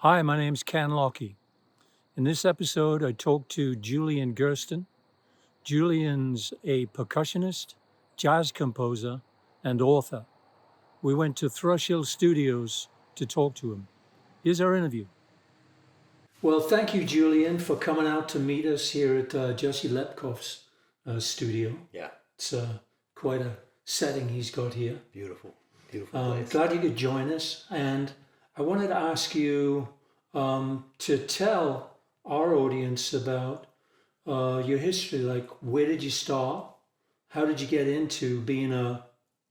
Hi, my name's Ken Lockie. In this episode, I talked to Julian Gerstin. Julian's a percussionist, jazz composer, and author. We went to Thrush Hill Studios to talk to him. Here's our interview. Well, thank you, Julian, for coming out to meet us here at Jesse Lepkoff's studio. Yeah, It's quite a setting he's got here. beautiful place. Glad you could join us. And I wanted to ask you to tell our audience about your history. Like, where did you start? How did you get into being a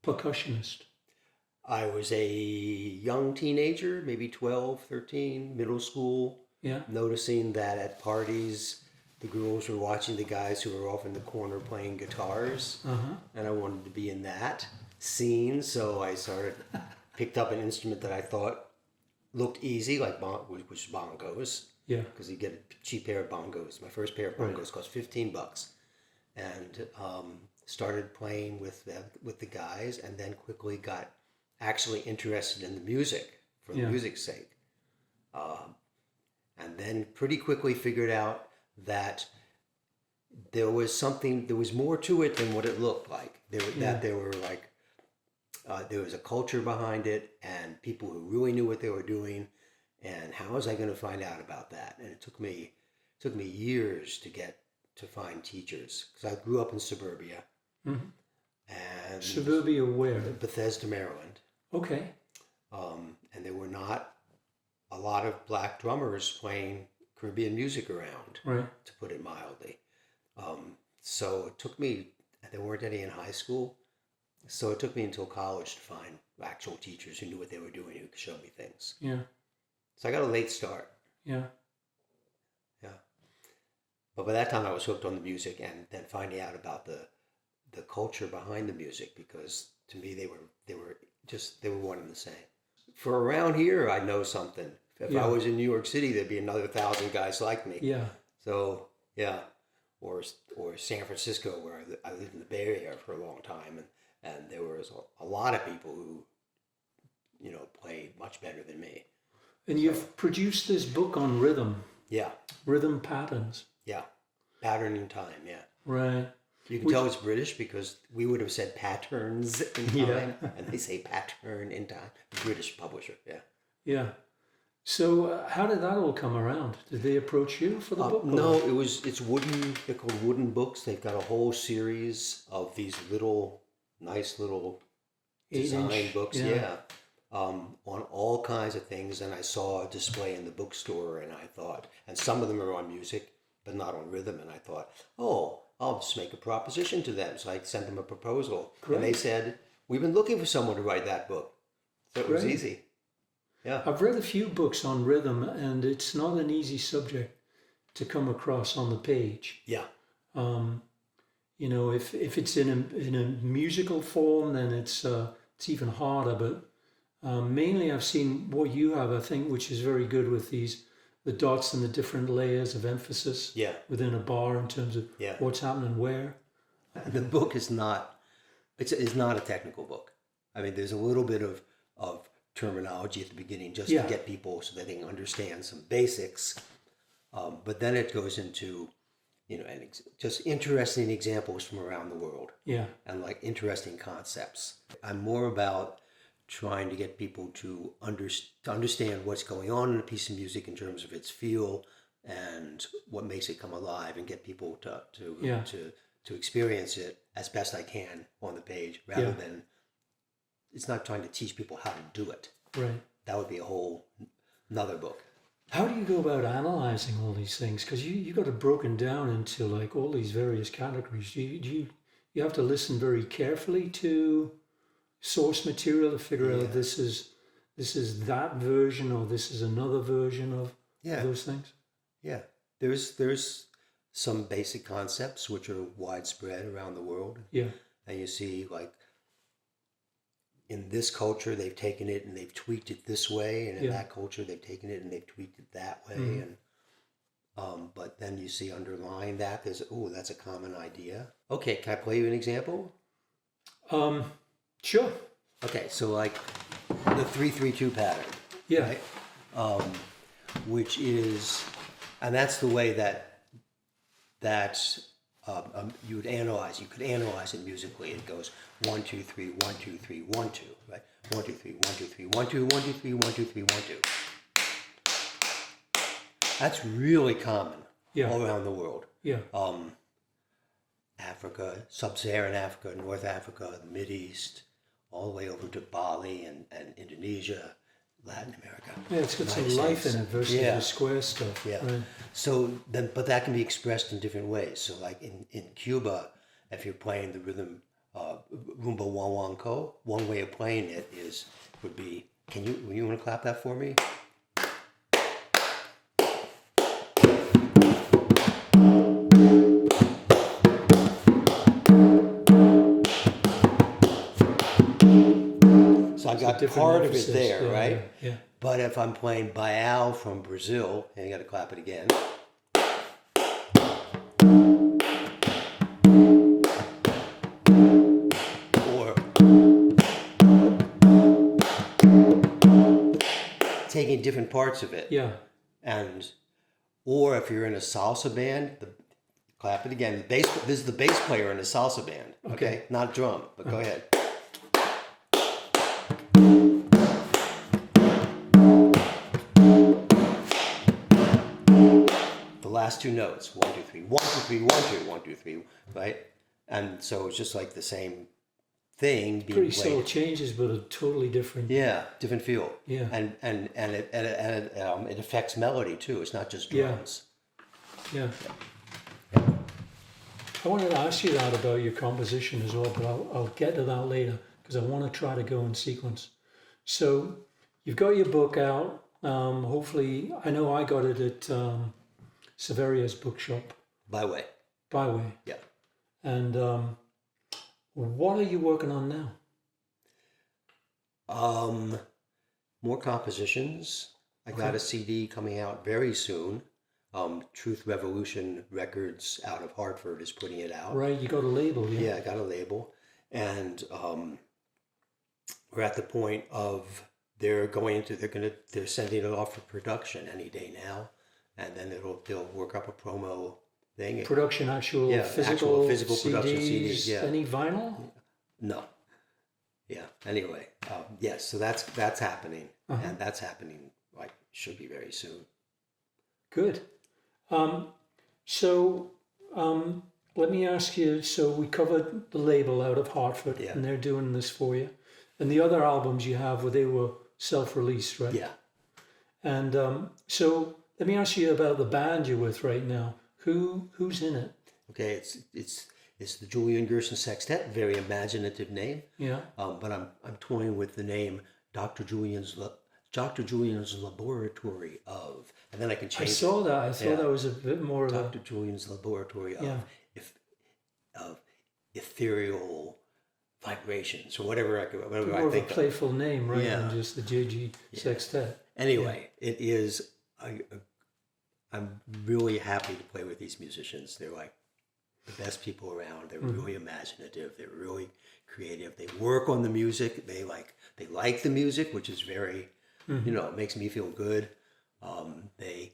percussionist? I was a young teenager, maybe 12, 13, middle school, Yeah. noticing that at parties, the girls were watching the guys who were off in the corner playing guitars, and I wanted to be in that scene, so I picked up an instrument that I thought looked easy, like which was bongos. Yeah. Because you get a cheap pair of bongos. My first pair of bongos cost $15, and started playing with the guys, and then quickly got actually interested in the music for the music's sake, and then pretty quickly figured out that there was more to it than what it looked like. There was a culture behind it, and people who really knew what they were doing. And how was I going to find out about that? And it took me years to find teachers, because I grew up in suburbia. Mm-hmm. And Suburbia where? Bethesda, Maryland. Okay. And there were not a lot of black drummers playing Caribbean music around, Right. to put it mildly. So it took me, there weren't any in high school, so it took me until college to find actual teachers who knew what they were doing, who could show me things. Yeah. So I got a late start. Yeah. Yeah. But by that time I was hooked on the music, and then finding out about the culture behind the music, because to me they were one and the same. For around here, I know something. If I was in New York City, there'd be another 1,000 guys like me. Yeah. So yeah, or San Francisco, where I lived in the Bay Area for a long time, and there was a lot of people who, played much better than me. And you've produced this book on rhythm. Yeah. Rhythm patterns. Yeah. Pattern in time. Yeah. Right. You can tell it's British, because we would have said patterns in time, and they say pattern in time. British publisher. Yeah. Yeah. So how did that all come around? Did they approach you for the book? No, it's wooden. They're called wooden books. They've got a whole series of these nice little design books. Yeah. On all kinds of things. And I saw a display in the bookstore, and I thought, and some of them are on music, but not on rhythm. And I thought, oh, I'll just make a proposition to them. So I sent them a proposal. Great. And they said, we've been looking for someone to write that book. So it was easy. Yeah. I've read a few books on rhythm, and it's not an easy subject to come across on the page. Yeah. If it's in a musical form, then it's even harder. But mainly, I've seen what you have, I think, which is very good with the dots and the different layers of emphasis within a bar in terms of what's happening where. The book is not a technical book. I mean, there's a little bit of terminology at the beginning just to get people so that they can understand some basics. But then it goes into, and just interesting examples from around the world. Yeah. And like interesting concepts. I'm more about trying to get people to understand what's going on in a piece of music in terms of its feel and what makes it come alive, and get people to experience it as best I can on the page, rather than, it's not trying to teach people how to do it. Right. That would be a whole another book. How do you go about analyzing all these things? Because you got it broken down into like all these various categories. Do you have to listen very carefully to source material to figure out this is that version, or this is another version of those things? Yeah. There's some basic concepts which are widespread around the world. Yeah. And you see, like, in this culture they've taken it and they've tweaked it this way, and in that culture they've taken it and they've tweaked it that way. And but then you see underlying that there's that's a common idea. Okay, can I play you an example? Sure. Okay, so like the 3-3-2 pattern. Yeah. Right? which is, and that's the way that you would analyze. You could analyze it musically. It goes 1 2 3 1 2 3 1 2, right? 1 2 3 1 2 3 1 2 1 2 3 1 2 3 1 2. That's really common all around the world. Yeah. Africa, Sub-Saharan Africa, North Africa, the Mideast, all the way over to Bali and Indonesia, Latin America. Yeah, it's got some life in it versus the square stuff. Yeah. Right. So then, but that can be expressed in different ways. So like in Cuba, if you're playing the rhythm rumba guaguancó, one way of playing it would be, you want to clap that for me? So I got part of it there, right? Yeah. But if I'm playing Baião from Brazil, and you got to clap it again. Or taking different parts of it. Yeah. Or if you're in a salsa band, clap it again. This is the bass player in a salsa band, okay? Not drum, but go ahead. Last two notes, 1 2 3 1 2 3 1 2 1 2 3, right? And so it's just like the same thing being pretty played. subtle changes, but a totally different. Yeah, different feel. Yeah, and it affects melody too. It's not just drums. Yeah. I wanted to ask you that about your composition as well, but I'll get to that later because I want to try to go in sequence. So you've got your book out. Hopefully, I know I got it at Severia's bookshop. Byway. Yeah. And what are you working on now? More compositions. I got a CD coming out very soon. Truth Revolution Records out of Hartford is putting it out. Right, you got a label, yeah? Yeah, I got a label. And we're at the point of they're sending it off for production any day now. And then they'll work up a promo thing. Production, physical production CDs. Yeah. Any vinyl? No. Yeah. Anyway, yes. So that's happening, and that's happening should be very soon. Good. Let me ask you. So we covered the label out of Hartford, and they're doing this for you. And the other albums you have, they were self-released, right? Yeah. And so. Let me ask you about the band you're with right now. Who's in it? Okay, it's the Julian Gerstin Sextet, very imaginative name. Yeah. But I'm toying with the name Dr. Julian's Laboratory of, and then I can change. I saw that. I thought that was a bit more of Dr. Julian's Laboratory of ethereal vibrations or whatever I think. More of a playful name, right? Than just the JG Sextet. Anyway, it is. I'm really happy to play with these musicians. They're like the best people around. They're really imaginative. They're really creative. They work on the music. They like the music, which is very, it makes me feel good. They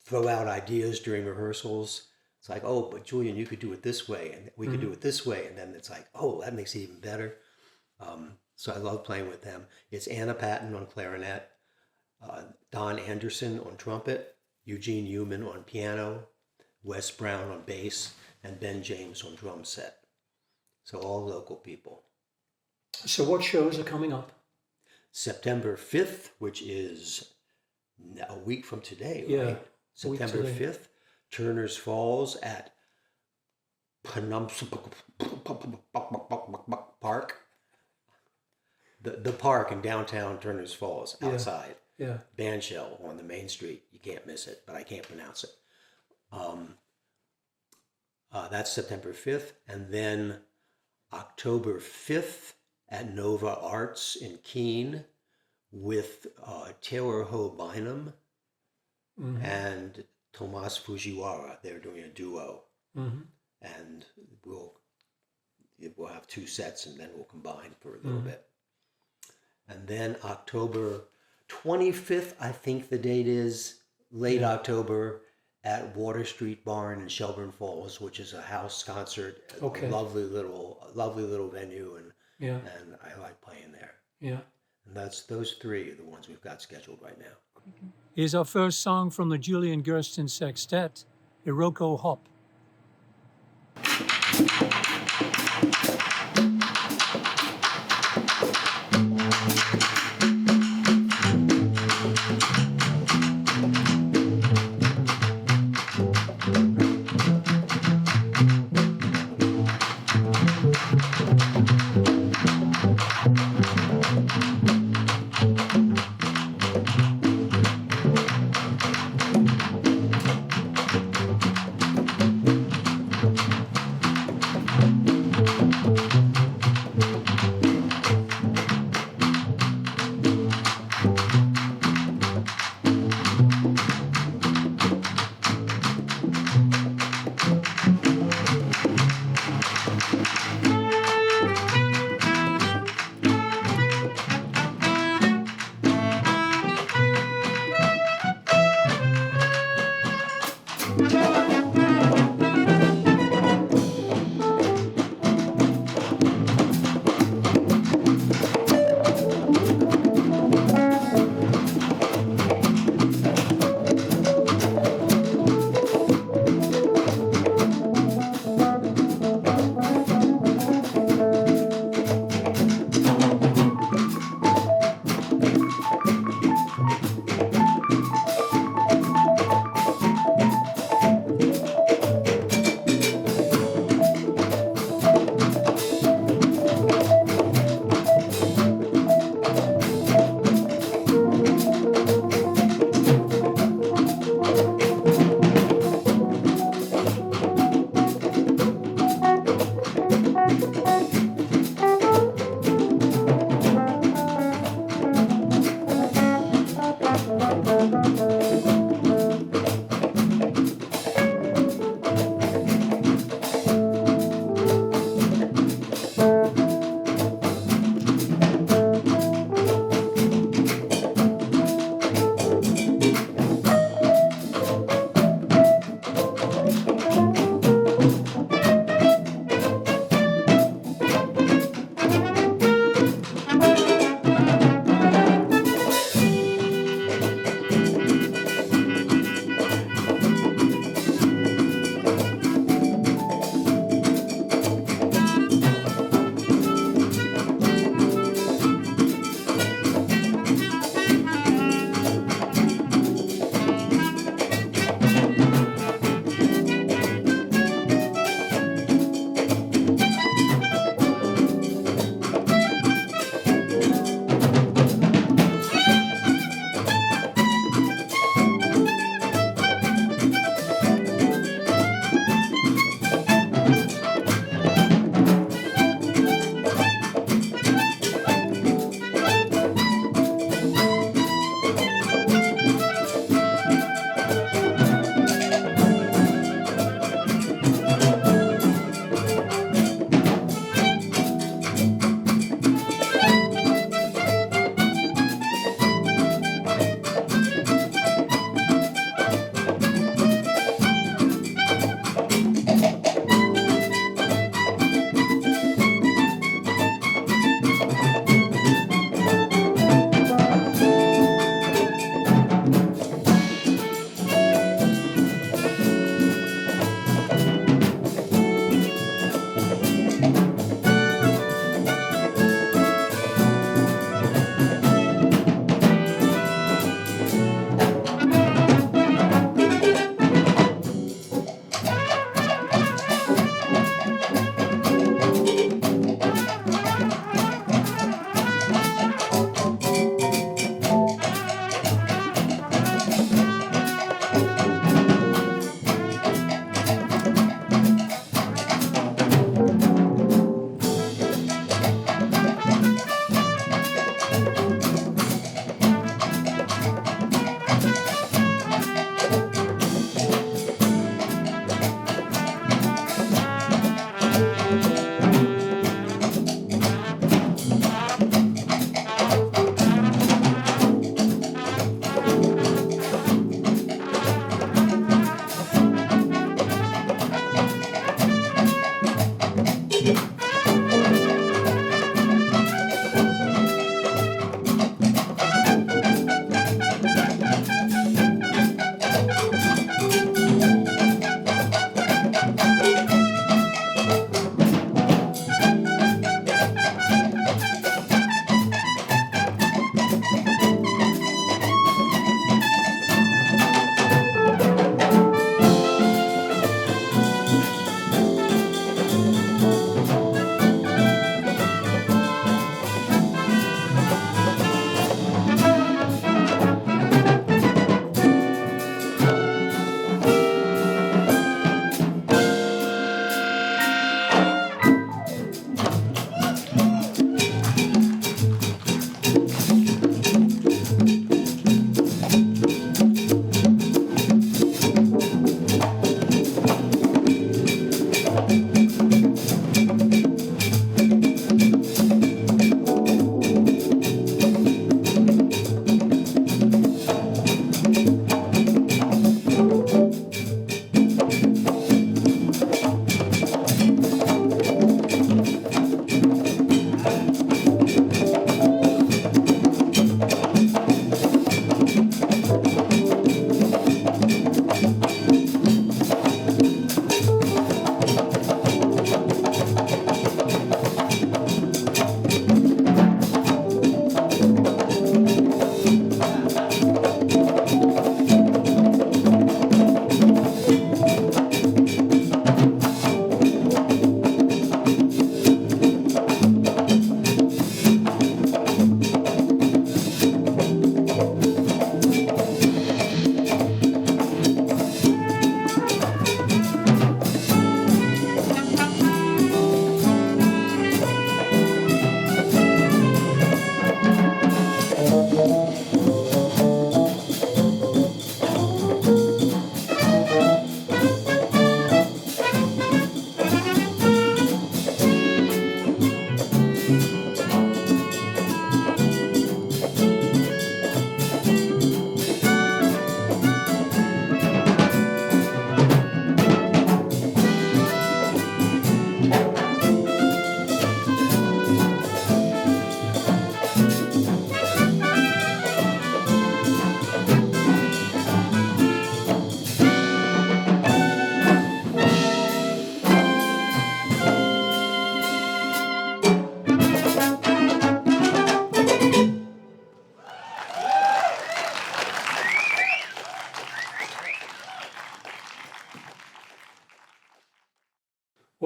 throw out ideas during rehearsals. It's like, oh, but Julian, you could do it this way, and we could do it this way, and then it's like, oh, that makes it even better. So I love playing with them. It's Anna Patton on clarinet. Don Anderson on trumpet, Eugene Newman on piano, Wes Brown on bass, and Ben James on drum set. So all local people. So what shows are coming up? September 5th, which is a week from today, right? September 5th, Turner's Falls at Penumscot Park. The park in downtown Turner's Falls, outside. Yeah. Bandshell on the main street. You can't miss it, but I can't pronounce it. That's September 5th. And then October 5th at Nova Arts in Keene with Taylor Ho Bynum and Tomas Fujiwara. They're doing a duo. And we'll have two sets and then we'll combine for a little bit. And then October 25th, I think the date is late October at Water Street Barn in Shelburne Falls, which is a house concert. Okay. A lovely little venue, and Yeah. and I like playing there. Yeah. And those three are the ones we've got scheduled right now. Here's our first song from the Julian Gerstin Sextet, Iroko Hop.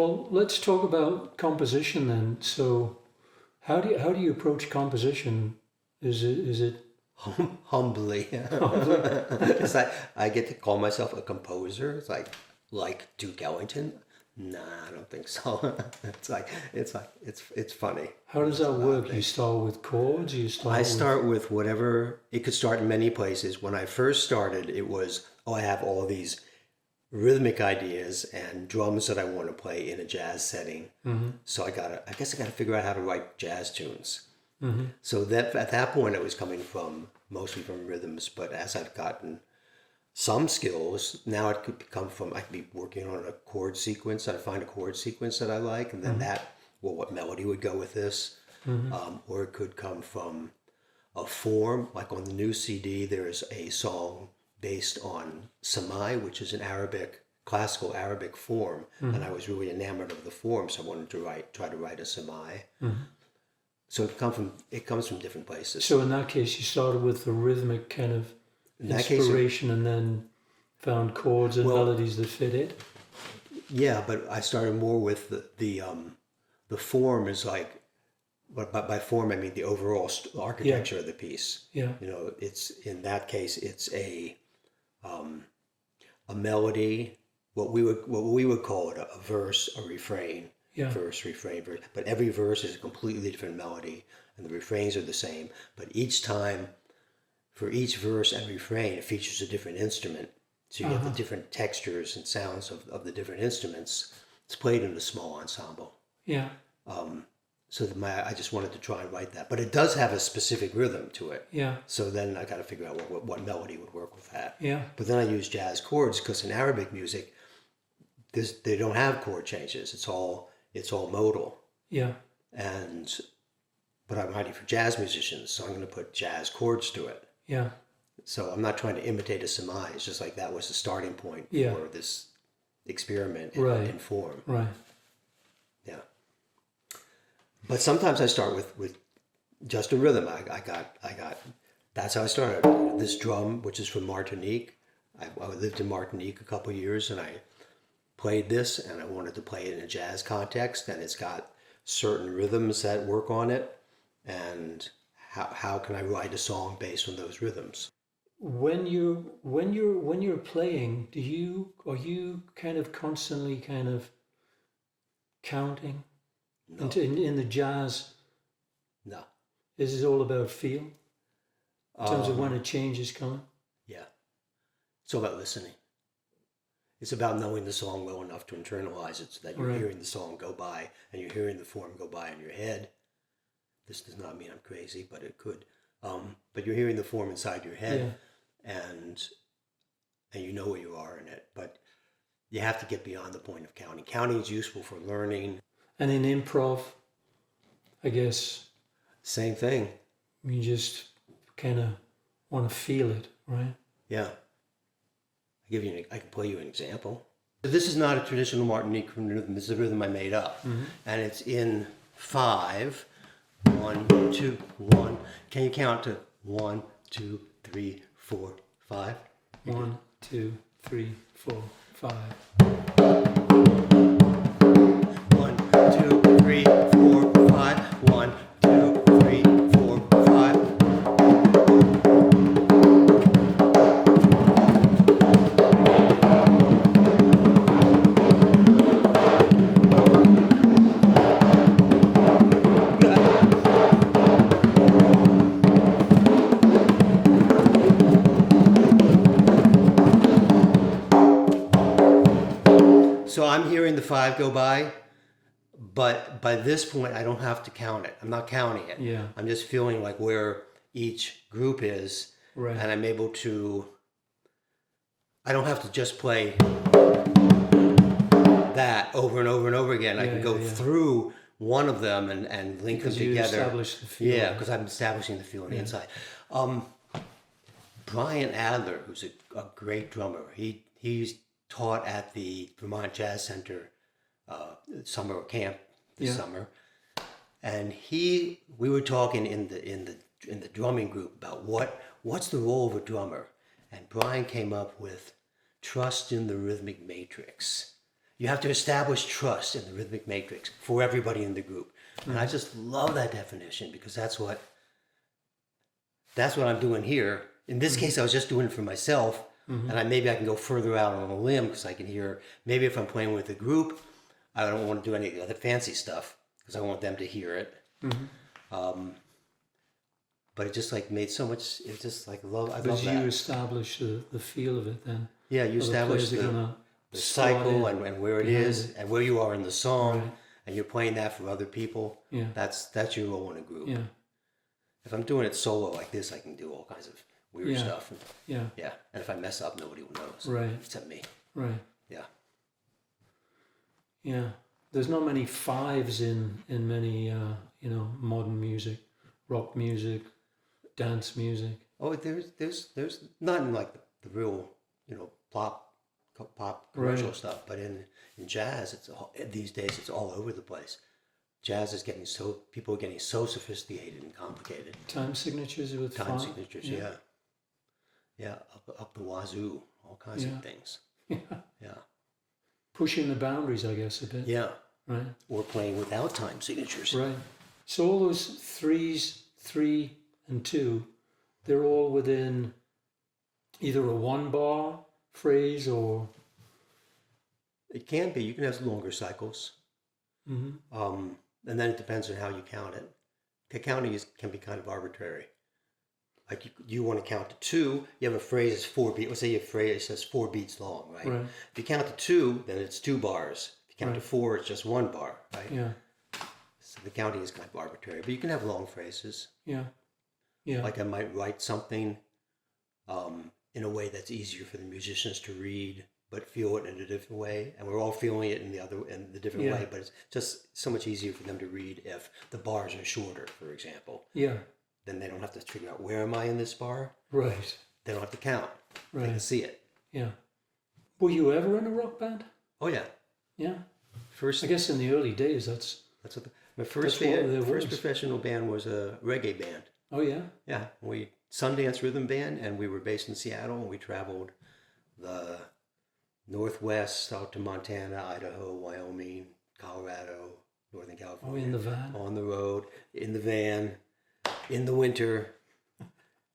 Well, let's talk about composition then. So, how do you approach composition? Is it Humbly. humbly? Because I get to call myself a composer. It's like Duke Ellington. Nah, I don't think so. It's funny. How does that work? You start with chords. I start with whatever. It could start in many places. When I first started, it was, I have all these rhythmic ideas and drums that I want to play in a jazz setting. So I guess I gotta figure out how to write jazz tunes. So that at that point, I was coming mostly from rhythms. But as I've gotten some skills, now it could come from, I could be working on a chord sequence. I'd find a chord sequence that I like, and then what melody would go with this. Or it could come from a form, like on the new CD, there's a song based on Samai, which is an classical Arabic form, and I was really enamored of the form, so I wanted to try to write a Samai. So it comes from different places. So in that case, you started with the rhythmic kind of inspiration, and then found chords and melodies that fit it. Yeah, but I started more with the form is like, but by form I mean the overall architecture of the piece. Yeah. It's in that case it's a melody, what we would call it a verse, a refrain. Yeah. Verse, refrain, verse. But every verse is a completely different melody, and the refrains are the same. But each time, for each verse and refrain, it features a different instrument. So you get the different textures and sounds of the different instruments. It's played in a small ensemble. Yeah. So I just wanted to try and write that. But it does have a specific rhythm to it. Yeah. So then I got to figure out what melody would work with that. Yeah. But then I use jazz chords because in Arabic music, they don't have chord changes. It's all modal. Yeah. But I'm writing for jazz musicians, so I'm going to put jazz chords to it. Yeah. So I'm not trying to imitate a Samai. It's just like that was the starting point for this experiment in form. Right. Yeah. But sometimes I start with just a rhythm. I got. That's how I started. This drum, which is from Martinique. I lived in Martinique a couple of years, and I played this, and I wanted to play it in a jazz context, and it's got certain rhythms that work on it, and how can I write a song based on those rhythms? When you're playing, are you kind of constantly kind of counting? No. In the jazz, No. is it all about feel? In terms of when a change is coming? Yeah. It's all about listening. It's about knowing the song well enough to internalize it so that you're hearing the song go by and you're hearing the form go by in your head. This does not mean I'm crazy, but it could. But you're hearing the form inside your head, and you know where you are in it. But you have to get beyond the point of counting. Counting is useful for learning. And in improv, I guess, Same thing. you just kind of want to feel it, right? Yeah. I can play you an example. This is not a traditional Martinique rhythm. This is a rhythm I made up. And it's in 5. 1, 2, 1. Can you count to 1, 2, 3, 4, 5? 1, 2, 3, 4, 5. 1, 2, 3, 4, 5. 1, 2, 3, 4, 5. So I'm hearing the 5 go by, but by this point I don't have to count it. I'm not counting it. Yeah. I'm just feeling like where each group is, and I'm able to. I don't have to just play that over and over and over again. I can go through one of them and link them together. Establish the feel. Yeah, because I'm establishing the feel on the inside. Brian Adler, who's a great drummer, he's taught at the Vermont Jazz Center summer camp this summer, and we were talking in the drumming group about what's the role of a drummer, and Brian came up with trust in the rhythmic matrix. you have to establish trust in the rhythmic matrix for everybody in the group. And I just love that definition because that's what I'm doing here. In this case, I was just doing it for myself, and maybe I can go further out on a limb because I can hear, maybe if I'm playing with a group, I don't want to do any of the other fancy stuff because I want them to hear it. But it just like made so much, it's just like, I love that. But you establish the feel of it then. Yeah, you establish the cycle and where it is and where you are in the song, and you're playing that for other people. Yeah. That's your role in a group. Yeah. If I'm doing it solo like this, I can do all kinds of weird stuff. Yeah. Yeah. And if I mess up, nobody will notice. Right. Except me. Right. Yeah. Yeah. There's not many fives in many modern music, rock music, dance music. Oh, there's not in like the real, pop commercial stuff, but in jazz, these days it's all over the place. Jazz is people are getting so sophisticated and complicated. Time signatures with time signatures, yeah, up the wazoo, all kinds of things. Yeah, pushing the boundaries, I guess, a bit. Yeah, right. Or playing without time signatures. Right. So all those 3 and 2, they're all within either a 1-bar phrase or. It can be. You can have longer cycles. And then it depends on how you count it. The counting can be kind of arbitrary. Like you want to count to 2, you have a phrase that's 4 beats. Let's say you have a phrase that's 4 beats long, right? If you count to 2, then it's 2 bars. If you count to 4, it's just 1 bar, right? Yeah. So the counting is kind of arbitrary, but you can have long phrases. Yeah. Yeah. Like I might write something in a way that's easier for the musicians to read, but feel it in a different way, and we're all feeling it in the different way. But it's just so much easier for them to read if the bars are shorter, for example. Yeah. Then they don't have to figure out where am I in this bar. Right. They don't have to count. Right. They can see it. Yeah. Were you ever in a rock band? Oh yeah. Yeah. First, I guess in the early days, that's what my first professional band was a reggae band. Oh yeah. Yeah, Sundance Rhythm Band, and we were based in Seattle, and we traveled the Northwest out to Montana, Idaho, Wyoming, Colorado, Northern California. Oh, in the van? On the road, in the van, in the winter.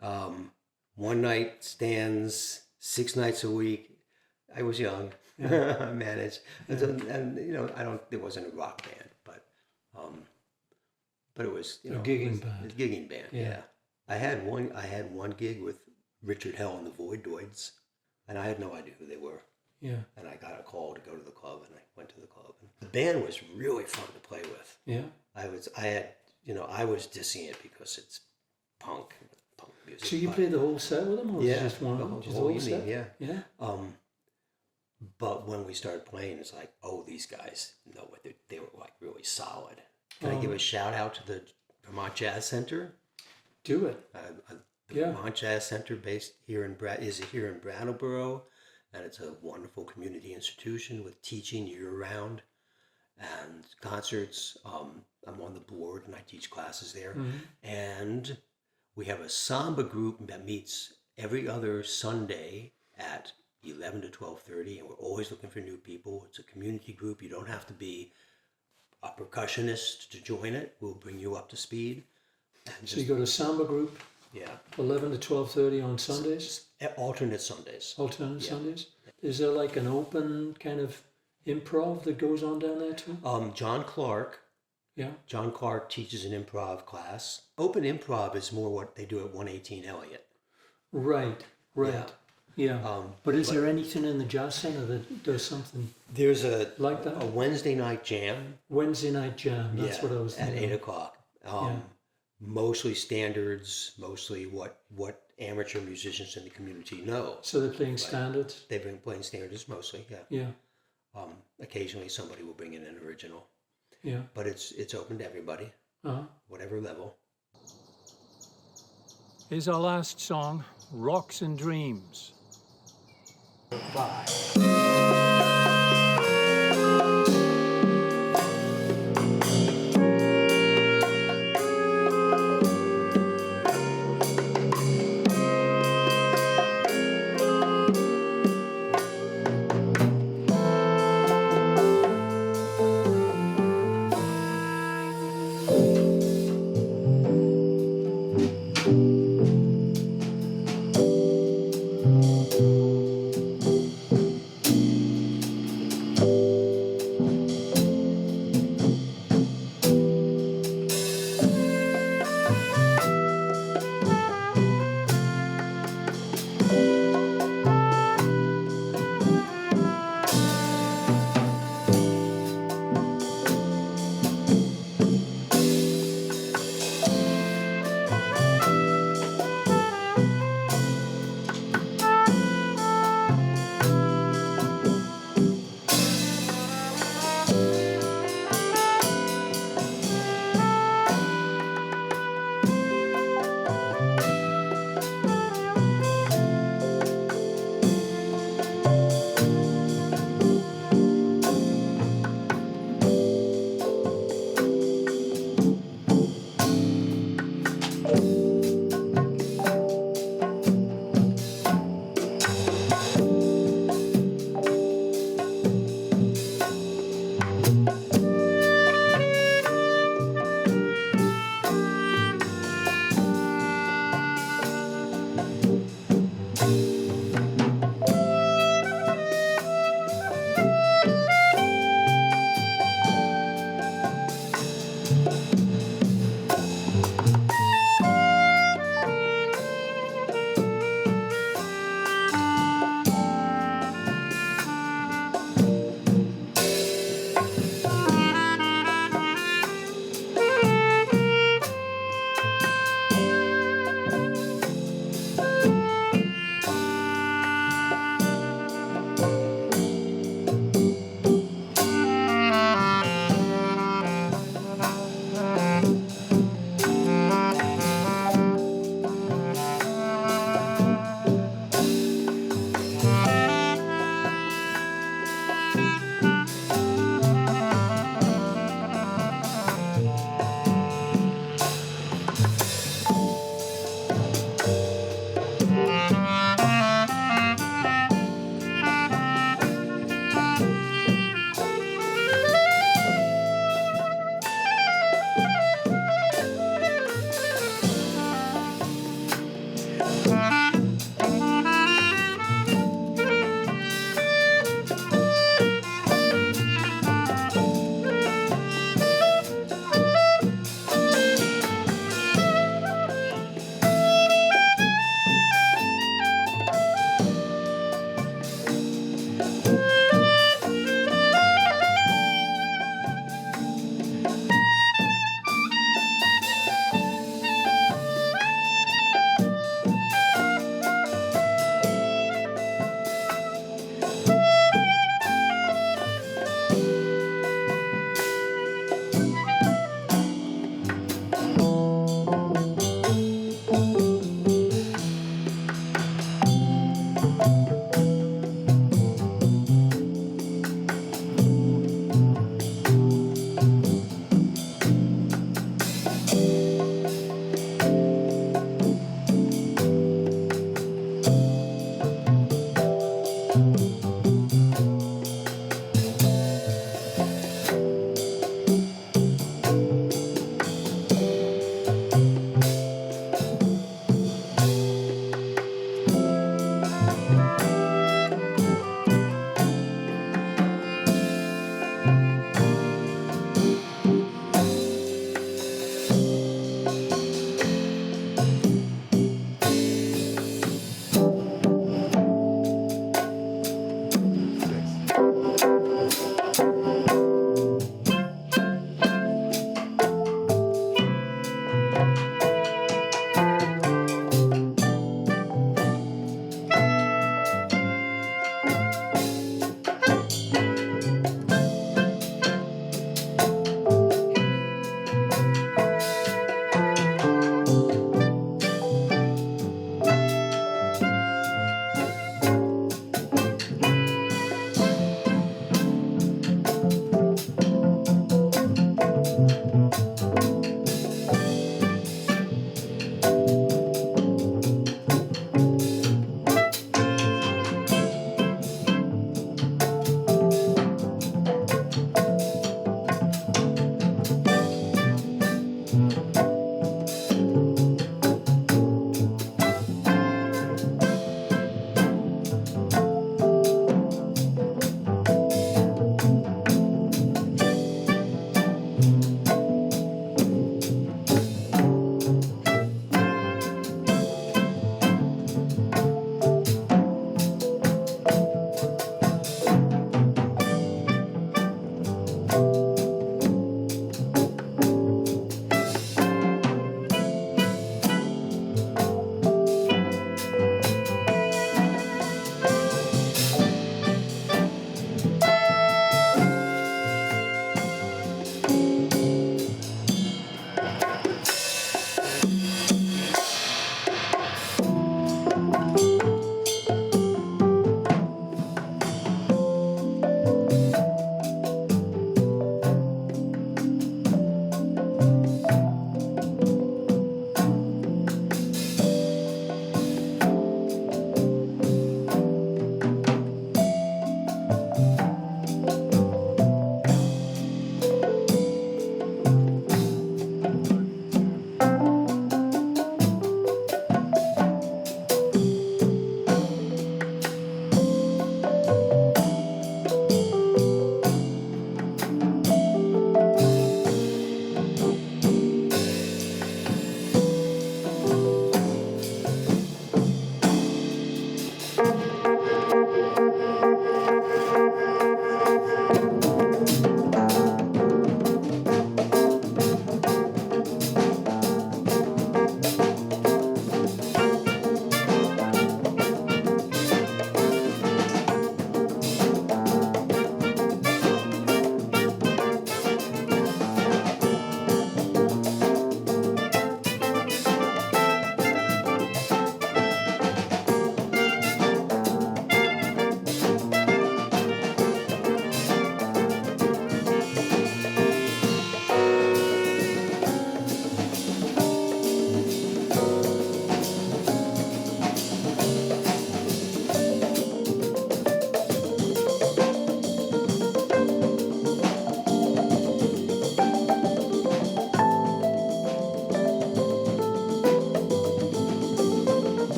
1 night stands, 6 nights a week. I was young. Yeah. I managed. And it wasn't a rock band, but it was, a gigging band. A gigging band, yeah. I had one gig with Richard Hell and the Voidoids, and I had no idea who they were. Yeah. And I got a call to go to the club, and I went to the club. And the band was really fun to play with. Yeah. I was dissing it because it's punk music. So you played the whole set with them, or was it just one? The whole set? Yeah. Yeah. But when we started playing, it's like, oh, these guys know what they were like, really solid. Can I give a shout out to the Vermont Jazz Center? Do it. The Vermont Jazz Center, based here in Brattleboro, and it's a wonderful community institution with teaching year-round and concerts. I'm on the board and I teach classes there, and we have a samba group that meets every other Sunday at 11 to 12:30, and we're always looking for new people. It's a community group. You don't have to be a percussionist to join it. We'll bring you up to speed. So you go to samba group? Yeah. 11 to 12:30 on Sundays? Alternate Sundays. Alternate Sundays? Is there like an open kind of improv that goes on down there too? John Clark. Yeah. John Clark teaches an improv class. Open improv is more what they do at 118 Elliott. Right. Yeah. But is there anything in the Jazz Center that does something? There's like that? A Wednesday night jam. Wednesday night jam. That's what I was thinking. At 8 o'clock. Mostly standards, mostly what amateur musicians in the community know. So they're playing standards? They've been playing standards mostly, yeah. Yeah. Occasionally somebody will bring in an original. Yeah. But it's open to everybody, whatever level. Here's our last song, Rocks and Dreams. Bye.